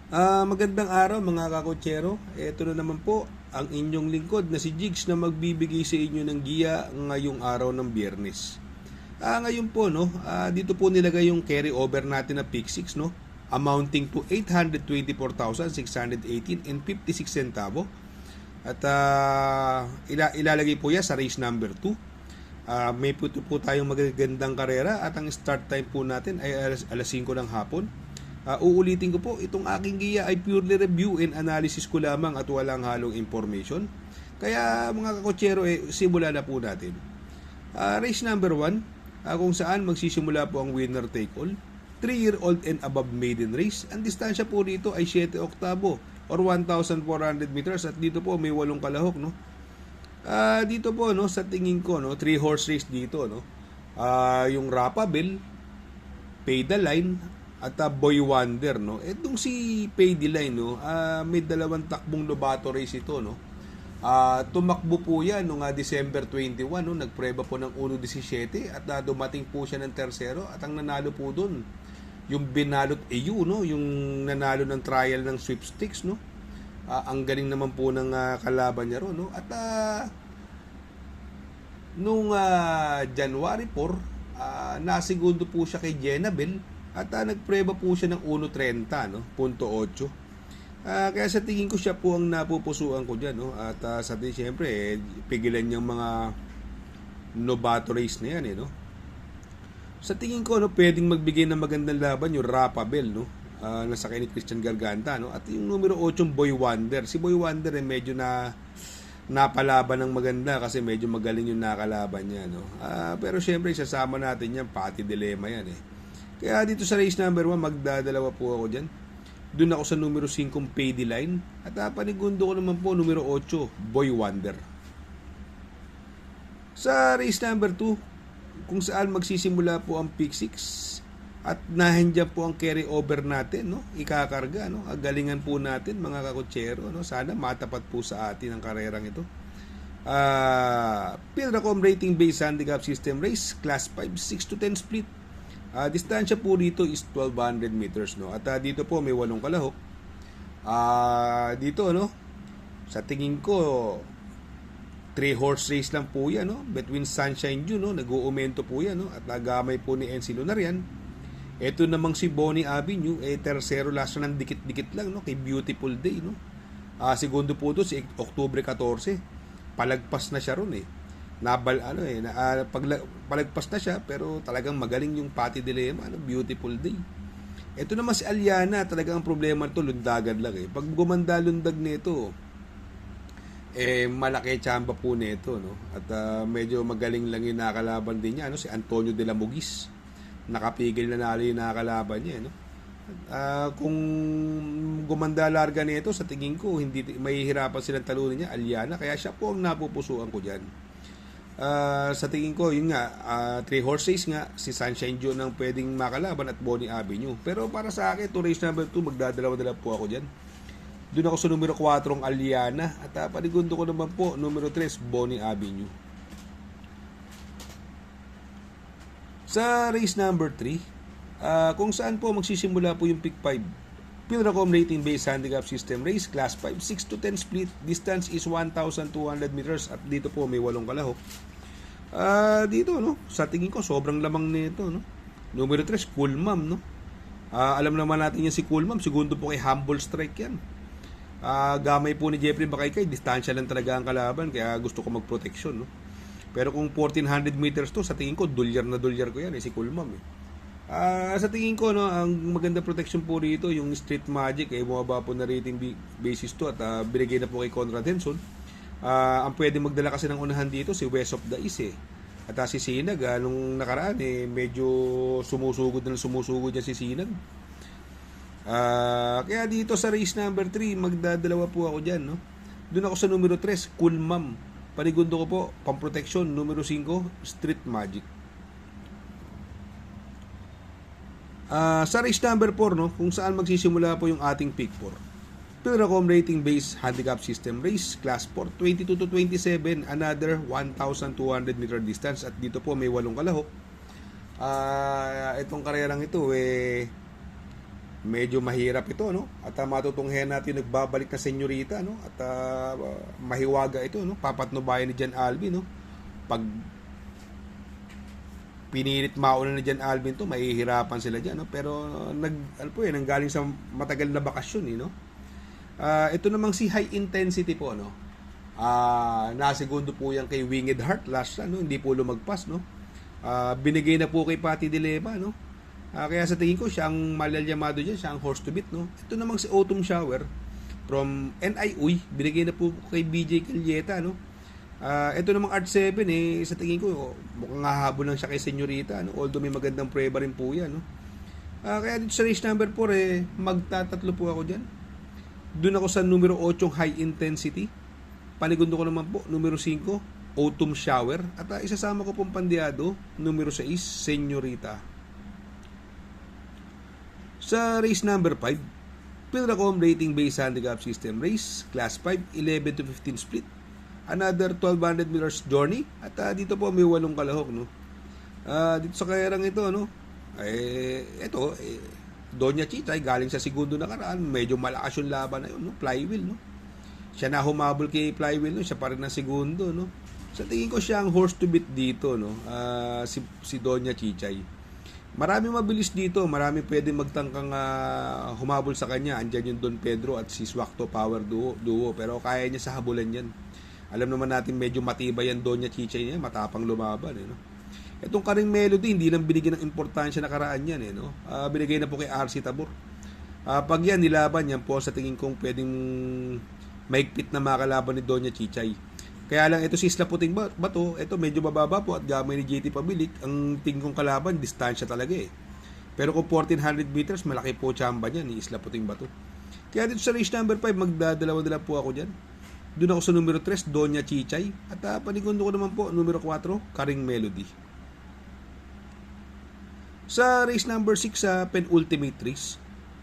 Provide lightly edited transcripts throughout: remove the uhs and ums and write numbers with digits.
Magandang araw mga kakotsero. Ito na naman po ang inyong lingkod na si Jigs na magbibigay sa inyo ng giya ngayong araw ng Biyernes. Ngayon po dito po nilagay yung carry over natin na pick 6 amounting to 824,618 and 56 centavo. At ilalagay po yan sa race number 2. May po tayong magagandang karera at ang start time po natin ay alas 5 ng hapon. Uulitin ko po, itong aking giya ay purely review and analysis ko lamang at walang halong information. Kaya mga kakotsero, simula na po natin. Race number 1, kung saan magsisimula po ang winner take all. 3-year-old and above maiden race. Ang distansya po dito ay 7 oktabo or 1,400 meters at dito po may 8 kalahok. Dito po sa tingin ko 3 horse race dito. Yung Rapabel, Pay the Line, at Boy Wonder etong si Pay the Line may dalawang takbong Lobato race ito tumakbo po yan noong December 21 nagpreba po ng 1.17 at dumating po siya ng tersero at ang nanalo po doon yung Binalot EU yung nanalo ng trial ng sweepstakes ang galing naman po ng kalaban niya at nung January 4 nasigundo po siya kay Jenabel at nagpreba po siya ng 1.30, 0.8. Kaya sa tingin ko siya po ang napupusuan ko dyan. At sa tingin, siyempre, pigilan niyang mga Novato race na yan. Sa tingin ko, pwedeng magbigay ng magandang laban yung Rapabel, nasakay ni Christian Garganta. At yung numero 8, Boy Wonder. Si Boy Wonder medyo napalaban ng maganda kasi medyo magaling yung nakalaban niya. Pero siyempre, isasama natin yan, pati dilemma yan. Kaya dito sa race number 1, magdadalawa po ako dyan. Doon ako sa numero 5, Pay the Line. At panigundo ko naman po, numero 8, Boy Wonder. Sa race number 2, kung saan magsisimula po ang pick 6, at nahendyan po ang carry over natin, ikakarga, agalingan po natin mga kakotsero, sana matapat po sa atin ang karerang ito. Pilracom rating based handicap system race, class 5, 6 to 10 split. Distansya po dito is 1,200 meters at dito po may 8 kalahok. Dito sa tingin ko 3 horse race lang po yan between Sunshine June nag-uumento po yan at nagamay po ni NC Lunarian. Ito namang si Bonnie Avenue tersero last ng dikit-dikit lang kay Beautiful Day segundo po to si Oktubre 14. Palagpas na siya ron palagpas na siya pero talagang magaling yung Pati Dilemma Beautiful Day. Ito naman si Aliana, talagang ang problema nito lundagan lang pag gumanda lundag nito malaki tsamba po nito at medyo magaling lang yung nakalaban din niya si Antonio de la Mugis, nakapigil na nalo yung nakalaban niya kung gumanda larga nito sa tingin ko hindi may hirapan silang talunin niya Aliana, kaya siya po ang napupusuan ko diyan. Sa tingin ko, yun nga, 3 horse race nga, si Sunshine June ang pwedeng makalaban at Bonnie Avenue. Pero para sa akin, to race number 2, magdadalawa-dalawa po ako dyan. Doon ako sa numero 4, Aliana. At panigundo ko naman po, numero 3, Bonnie Avenue. Sa race number 3, kung saan po magsisimula po yung pick 5, Pilracom rating based handicap system race, class 5, 6 to 10 split, distance is 1,200 meters at dito po may 8 kalahok. Dito sa tingin ko sobrang lamang nito Numero 3, Cool Mom alam naman natin yan si Cool Mom, segundo po kay Humble Strike yan. Gamay po ni Jeffrey Bakaykay, distansya lang talaga ang kalaban kaya gusto ko magproteksyon Pero kung 1,400 meters to, sa tingin ko dolyar na dolyar ko yan si Cool Mom sa tingin ko ang maganda protection po rito yung Street Magic bumaba po na rating basis to at binigay na po kay Conrad Henson. Ang pwede magdala kasi ng unahan dito si West of the East at si Sinag nung nakaraan medyo sumusugod yan si Sinag. Kaya dito sa race number 3 magdadalawa po ako dyan doon ako sa numero 3 Cool Mom, panigundo ko po pang-protection numero 5 Street Magic. Sa race number 4 kung saan magsisimula po yung ating pick 4, Pilracom rating based handicap system race, class 4, 22 to 27, another 1,200 meter distance at dito po may 8 kalahok. Itong karerang ito medyo mahirap ito, no? At matutunghayan natin nagbabalik na senyorita, no? At mahiwaga ito, no? Papatnubayan ni Jan Alvin, no? Pag pinilit mauna ni Jan Alvin to, mahihirapan sila diyan, no? Pero nanggaling sa matagal na bakasyon, no? Ito namang si High Intensity po, no? Nasegundo po yan kay Winged Heart last, no? Hindi po lumagpas, no? Binigay na po kay Patty Dilema, no? Kaya sa tingin ko siya ang malalyamado diyan, siya ang horse to beat, no? Ito namang si Autumn Shower from NI Uy, binigay na po kay BJ Calyeta, no? Ito namang Art 7 sa tingin ko mukhang hahabol lang siya kay Senyorita, no? Although may magandang prueba rin po yan, no? Kaya dito sa race number 4 magtatatlo po ako diyan. Doon ako sa numero 8 High Intensity. Panigundo ko naman po numero 5 Autumn Shower at isasama ko pong pandiado numero 6 Senyorita. Sa race number 5 Pilracom Rating Based Handicap System Race Class 5 11 to 15 split. Another 1200 meters journey at dito po may 8 kalahok, no. Dito sa karerang ito, no. Doña Chichay galing sa segundo nakaraan, medyo malakas yung laban na yun, no. Flywheel, no. Siya na humabol kay Flywheel, no. Siya pa rin na segundo, no. Sa tingin ko siya ang horse to beat dito, no. Si Doña Chichay. Maraming mabilis dito, marami pwedeng magtangkang humabol sa kanya. Andyan yung Don Pedro at si Swakto Power duo, pero kaya niya sa habulan yan. Alam naman natin medyo matibay yan Doña Chichay niya, matapang lumaban, no? Itong Karing Melody, hindi lang binigyan ng importansya nakaraan yan, no? Binigay na po kay RC Tabor. Pag yan nilaban, yan po sa tingin kong pwedeng maigpit na makalaban ni Doña Chichay. Kaya lang ito si Isla Puting Bato, ito medyo bababa po at gamay ni JT Pabilik. Ang tingin kong kalaban, distansya talaga Pero kung 1400 meters, malaki po chamba niyan ni Isla Puting Bato. Kaya dito sa race number 5, magdadalawa-dalawa po ako dyan. Doon ako sa numero 3, Doña Chichay. At panigundo ko naman po, numero 4, Karing Melody. Sa race number 6, sa penultimate race,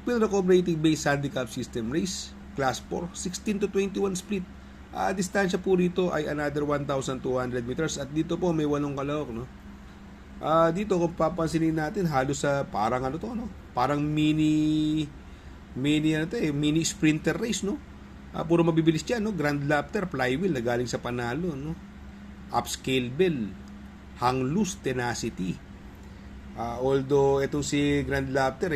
Pilracom Rating Based Handicap System Race, Class 4, 16 to 21 split. Distansya po rito ay another 1,200 meters. At dito po may 8 kalahok, no? Dito kung papansinin natin, halos sa parang no? Parang mini sprinter race, no? Puro mabibilis yan, no? Grand Laughter, Flywheel na galing sa panalo, no? Upscale Bell, Hang Loose, Tenacity. Although itong si Grand Laughter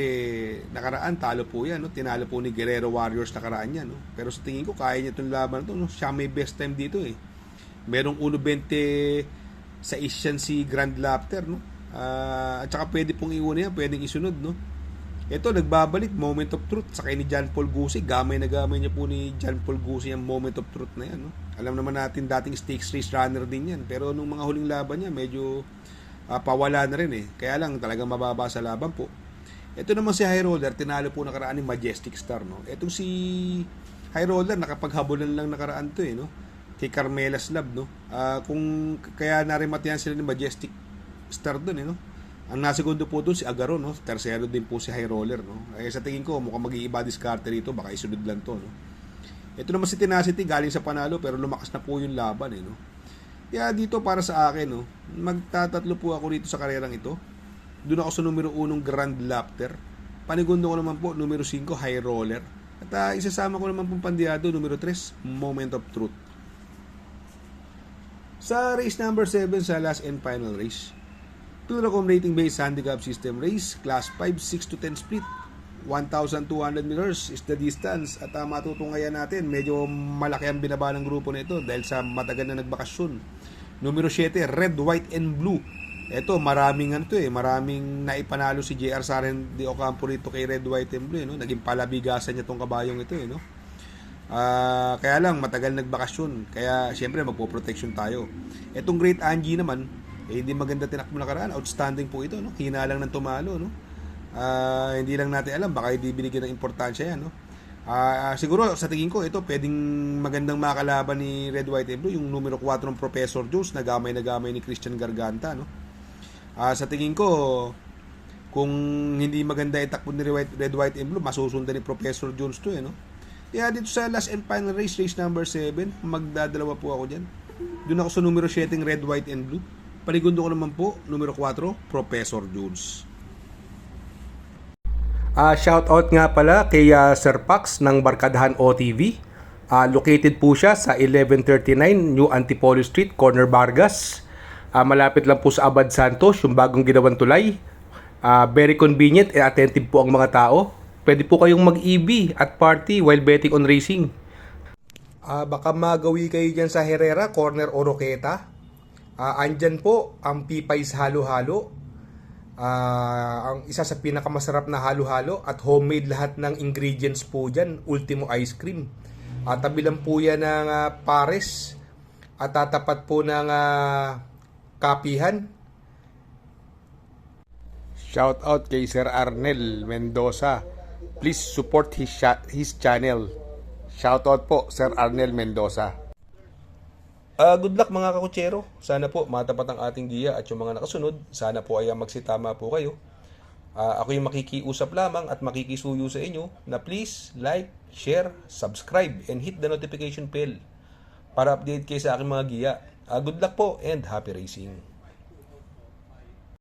nakaraan talo po yan, no? Tinalo po ni Guerrero Warriors nakaraan yan, no? Pero sa tingin ko kaya niya itong laban ito, no? Siya may best time dito Merong 1.20 sa isyan si Grand Laughter, no? At saka pwede pong iuna yan, pwedeng isunod, no? Ito, nagbabalik, Moment of Truth. Sakay ni John Paul Gusi. Gamay na gamay niya po ni John Paul Gusi ang Moment of Truth na yan, no? Alam naman natin, dating stakes race runner din yan. Pero nung mga huling laban niya, medyo pawala na rin Kaya lang, talagang mababa sa laban po. Ito naman si High Roller, tinalo po nakaraan ni Majestic Star, no? Itong si High Roller, nakapaghabulan lang nakaraan to, no? Kay Carmela Slab, no? Kung kaya narimatayan sila ni Majestic Star doon, no? Ang nasegundo po doon si Agaro, no? Tercero din po si High Roller, no? Sa tingin ko, mukhang mag-iiba diskarte rito, baka isunod lang to, no? Ito naman si Tenacity, galing sa panalo, pero lumakas na po yung laban, no? Kaya dito para sa akin, no? Magtatatlo po ako rito sa karerang ito. Doon ako sa numero 1 Grand Laughter. Panigundo ko naman po, numero 5 High Roller. At isasama ko naman pong pandiado, numero 3 Moment of Truth. Sa race number 7, sa last and final race, Pilracom Rating Based Handicap System Race, Class 5, 6 to 10 split. 1,200 meters is the distance. At matutunghayan natin, medyo malaki ang binaba ng grupo na ito dahil sa matagal na nagbakasyon. Numero 7, Red, White, and Blue. Ito, maraming maraming naipanalo si JR Saren de Ocampo rito kay Red, White, and Blue, no? Naging palabigasan niya tong kabayong ito, no? Kaya lang, matagal nagbakasyon. Kaya, syempre, magpo-protection tayo. Itong Great Angie naman, hindi maganda tinakbo nakaraan. Outstanding po ito, no? Hina lang ng tumalo, no? Hindi lang natin alam, baka hindi binigyan ng importansya yan, no? Siguro sa tingin ko ito pwedeng magandang makalaban ni Red, White, and Blue, yung numero 4 ng Professor Jones na gamay ni Christian Garganta, no? Sa tingin ko kung hindi maganda itakbo ni Red, White, and Blue, masusundan ni Professor Jones to, no? Kaya dito sa last and final race, race number 7, magdadalawa po ako dyan. Doon ako sa numero 7 Red, White, and Blue. Panigundo ko naman po, numero 4, Professor Jones. Shoutout nga pala kay Sir Pax ng Barkadahan OTV. Located po siya sa 1139 New Antipolo Street, Corner Vargas. Malapit lang po sa Abad Santos, yung bagong ginawang tulay. Very convenient and attentive po ang mga tao. Pwede po kayong mag-EB at party while betting on racing. Baka magawi kayo dyan sa Herrera, Corner o Roqueta. Andyan po ang Pipay's Halo-Halo. Ang isa sa pinakamasarap na halo-halo at homemade lahat ng ingredients po dyan, Ultimo Ice Cream. Tabi lang po yan ng Pares at tatapat po ng Kapihan. Shout out kay Sir Arnel Mendoza. Please support his channel. Shout out po Sir Arnel Mendoza. Good luck mga kakutsero. Sana po matapat ang ating giya at yung mga nakasunod. Sana po ay magsitama po kayo. Ako yung makikiusap lamang at makikisuyo sa inyo na please like, share, subscribe, and hit the notification bell para update kayo sa aking mga giya. Good luck po and happy racing.